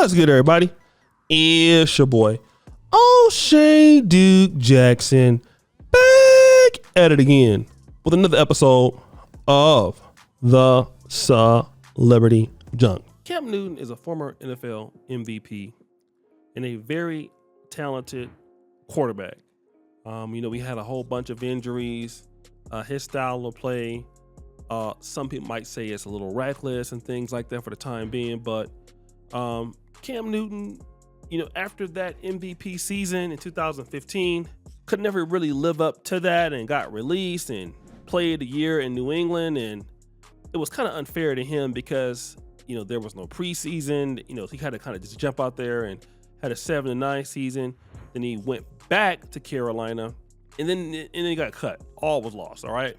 What's good, everybody? It's your boy, O'Shea Duke Jackson, back at it again with another episode of the Celebrity Junk. Cam Newton is a former NFL MVP and a very talented quarterback. We had a whole bunch of injuries. His style of play, some people might say it's a little reckless and things like that for the time being, but Cam Newton, after that MVP season in 2015, could never really live up to that and got released and played a year in New England. And it was kind of unfair to him because, there was no preseason. He had to kind of just jump out there and had a 7-9 season. Then he went back to Carolina and then he got cut. All was lost. All right.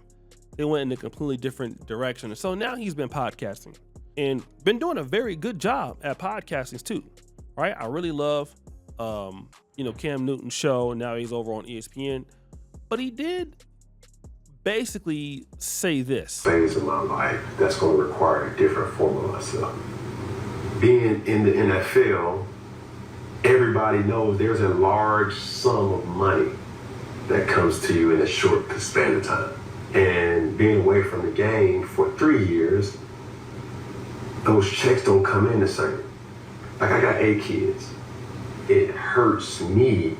They went in a completely different direction. And so now he's been podcasting and been doing a very good job at podcasting too. Right. I really love, Cam Newton's show. Now he's over on ESPN, but he did basically say this. Phase of my life that's going to require a different form of myself. Being in the NFL, everybody knows there's a large sum of money that comes to you in a short span of time. And being away from the game for 3 years, those checks don't come in the same. Like, I got 8 kids. It hurts me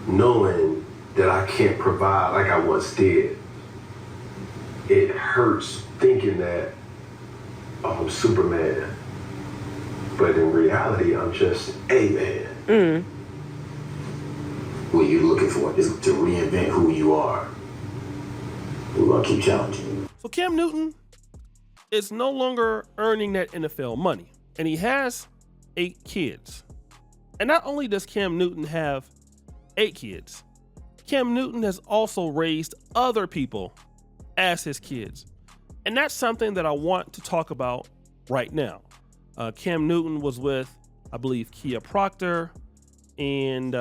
knowing that I can't provide like I once did. It hurts thinking that, I'm Superman. But in reality, I'm just a man. What you're looking for is to reinvent who you are. We're going to keep challenging you. So Cam Newton is no longer earning that NFL money, and he has 8 kids. And not only does Cam Newton have 8 kids, Cam Newton has also raised other people as his kids. And that's something that I want to talk about right now. Cam Newton was with, I believe, Kia Proctor, and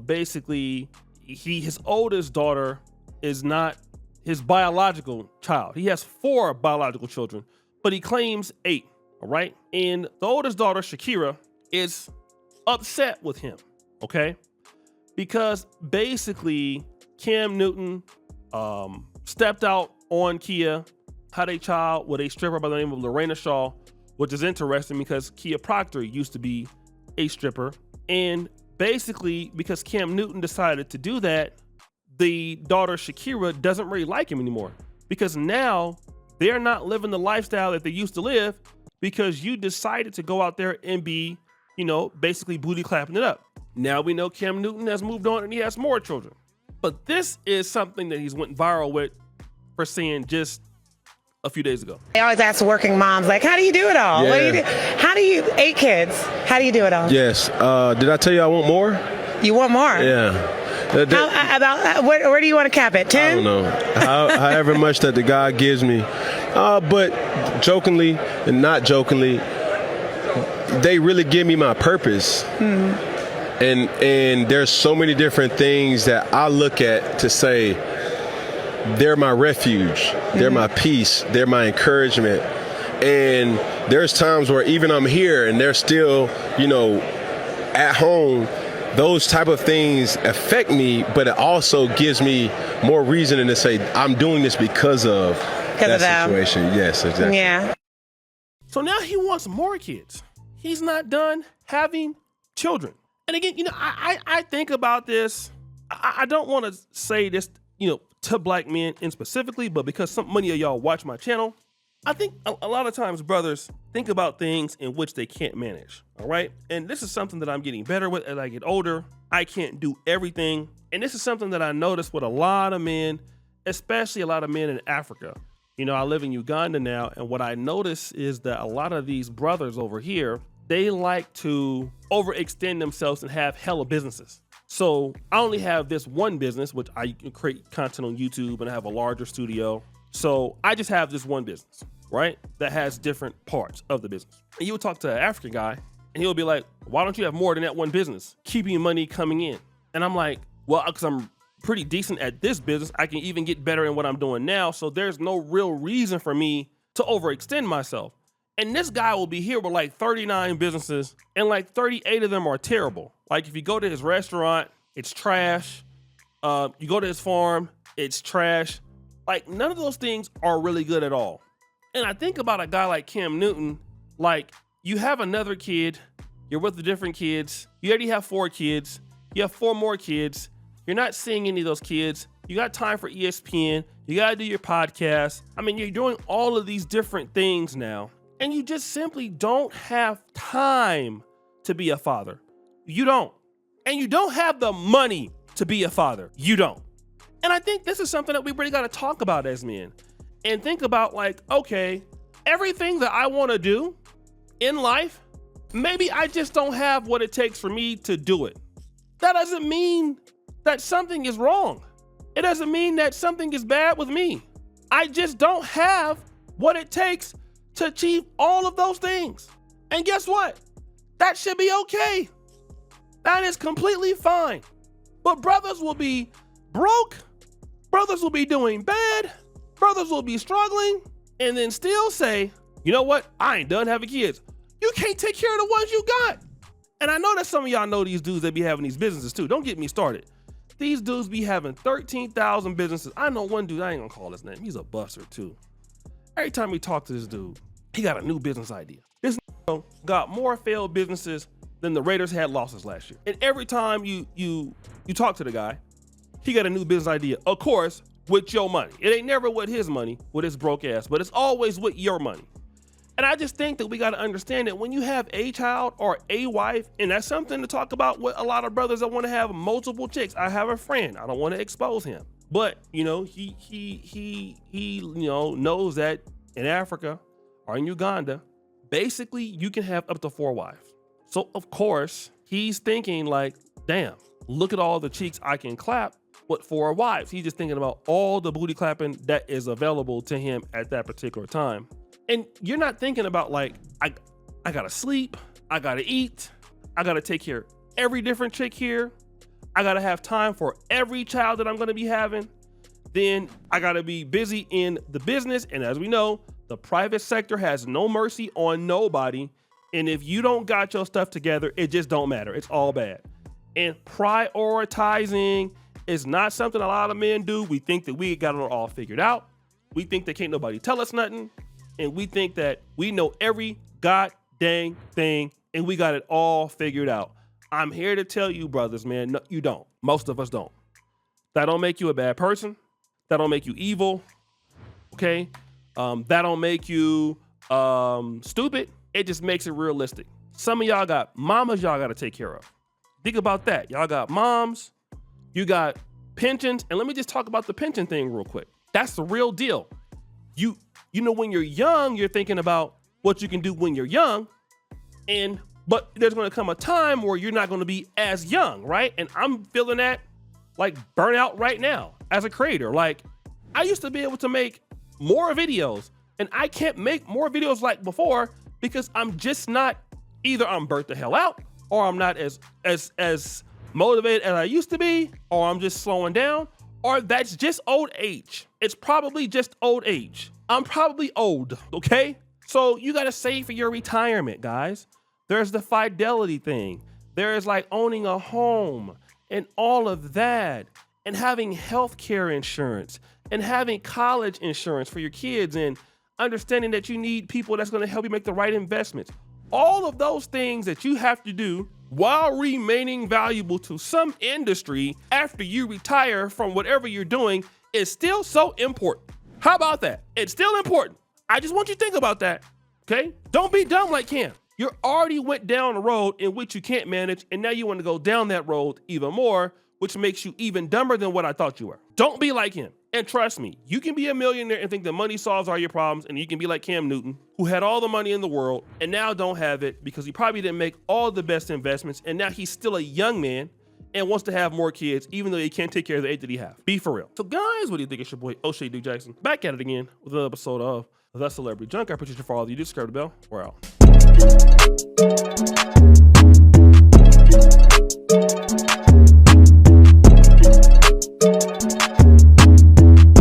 basically his oldest daughter is not his biological child. He has 4 biological children, but he claims 8, all right? And the oldest daughter, Shakira, is upset with him, okay? Because basically Cam Newton stepped out on Kia, had a child with a stripper by the name of Lorena Shaw, which is interesting because Kia Proctor used to be a stripper. And basically, because Cam Newton decided to do that, the daughter Shakira doesn't really like him anymore because now they're not living the lifestyle that they used to live because you decided to go out there and be, basically booty clapping it up. Now we know Cam Newton has moved on and he has more children. But this is something that he's went viral with for saying just a few days ago. I always ask working moms, like, how do you do it all? Yeah. What do you do? How do you, 8 kids, how do you do it all? Yes. Did I tell you I want more? You want more? Yeah. Where do you want to cap it? 10? I don't know. However much that the God gives me. But jokingly and not jokingly, they really give me my purpose. And there's so many different things that I look at to say, they're my refuge, they're my peace, they're my encouragement. And there's times where even I'm here and they're still, at home, those type of things affect me, but it also gives me more reason to say, I'm doing this because of that situation. Yes, exactly. Yeah. So now he wants more kids. He's not done having children. And again, I think about this. I don't want to say this, to black men in specifically, but because so many of y'all watch my channel, I think a lot of times brothers think about things in which they can't manage. All right. And this is something that I'm getting better with as I get older. I can't do everything. And this is something that I noticed with a lot of men, especially a lot of men in Africa. I live in Uganda now. And what I notice is that a lot of these brothers over here, they like to overextend themselves and have hella businesses. So I only have this one business, which I create content on YouTube, and I have a larger studio. So I just have this one business, right? That has different parts of the business. And you would talk to an African guy and he'll be like, why don't you have more than that one business? Keeping money coming in. And I'm like, well, because I'm pretty decent at this business. I can even get better in what I'm doing now. So there's no real reason for me to overextend myself. And this guy will be here with like 39 businesses and like 38 of them are terrible. Like if you go to his restaurant, it's trash. You go to his farm, it's trash. Like none of those things are really good at all. And I think about a guy like Cam Newton, like you have another kid, you're with the different kids, you already have 4 kids, you have 4 more kids, you're not seeing any of those kids, you got time for ESPN, you gotta do your podcast. I mean, you're doing all of these different things now, and you just simply don't have time to be a father. You don't. And you don't have the money to be a father. You don't. And I think this is something that we really gotta talk about as men and think about like, okay, everything that I wanna do in life, maybe I just don't have what it takes for me to do it. That doesn't mean that something is wrong. It doesn't mean that something is bad with me. I just don't have what it takes to achieve all of those things. And guess what? That should be okay. That is completely fine. But brothers will be broke, brothers will be doing bad, brothers will be struggling, and then still say, you know what? I ain't done having kids. You can't take care of the ones you got. And I know that some of y'all know these dudes that be having these businesses too. Don't get me started. These dudes be having 13,000 businesses. I know one dude, I ain't gonna call his name. He's a buster too. Every time we talk to this dude, he got a new business idea. This got more failed businesses than the Raiders had losses last year. And every time you talk to the guy, he got a new business idea. Of course, with your money. It ain't never with his money, with his broke ass, but it's always with your money. And I just think that we got to understand that when you have a child or a wife, and that's something to talk about with a lot of brothers that want to have multiple chicks. I have a friend. I don't want to expose him, but you know, he knows that in Africa or in Uganda, basically you can have up to 4 wives. So of course he's thinking like, damn, look at all the cheeks I can clap with 4 wives. He's just thinking about all the booty clapping that is available to him at that particular time. And you're not thinking about like, I gotta sleep, I gotta eat, I gotta take care of every different chick here, I gotta have time for every child that I'm gonna be having, then I gotta be busy in the business. And as we know, the private sector has no mercy on nobody. And if you don't got your stuff together, it just don't matter. It's all bad. And prioritizing is not something a lot of men do. We think that we got it all figured out. We think that can't nobody tell us nothing. And we think that we know every god dang thing and we got it all figured out. I'm here to tell you, brothers, man, no, you don't. Most of us don't. That don't make you a bad person. That don't make you evil. Okay? That don't make you stupid. It just makes it realistic. Some of y'all got mamas y'all got to take care of. Think about that. Y'all got moms. You got pensions. And let me just talk about the pension thing real quick. That's the real deal. You know, when you're young, you're thinking about what you can do when you're young, but there's going to come a time where you're not going to be as young, right? And I'm feeling that like burnout right now as a creator. Like I used to be able to make more videos and I can't make more videos like before because I'm just not, either I'm burnt the hell out or I'm not as motivated as I used to be, or I'm just slowing down, or that's just old age. It's probably just old age. I'm probably old, okay? So you gotta save for your retirement, guys. There's the fidelity thing. There's like owning a home and all of that, and having healthcare insurance and having college insurance for your kids, and understanding that you need people that's gonna help you make the right investments. All of those things that you have to do while remaining valuable to some industry after you retire from whatever you're doing is still so important. How about that? It's still important. I just want you to think about that, okay? Don't be dumb like Cam. You already went down a road in which you can't manage, and now you want to go down that road even more, which makes you even dumber than what I thought you were. Don't be like him. And trust me, you can be a millionaire and think that money solves all your problems, and you can be like Cam Newton, who had all the money in the world and now don't have it because he probably didn't make all the best investments, and now he's still a young man and wants to have more kids, even though he can't take care of the 8 that he has. Be for real. So guys, what do you think? It's your boy, O'Shea Duke Jackson, back at it again with another episode of The Celebrity Junk. I appreciate you for all of you. Subscribe to the bell. We're out.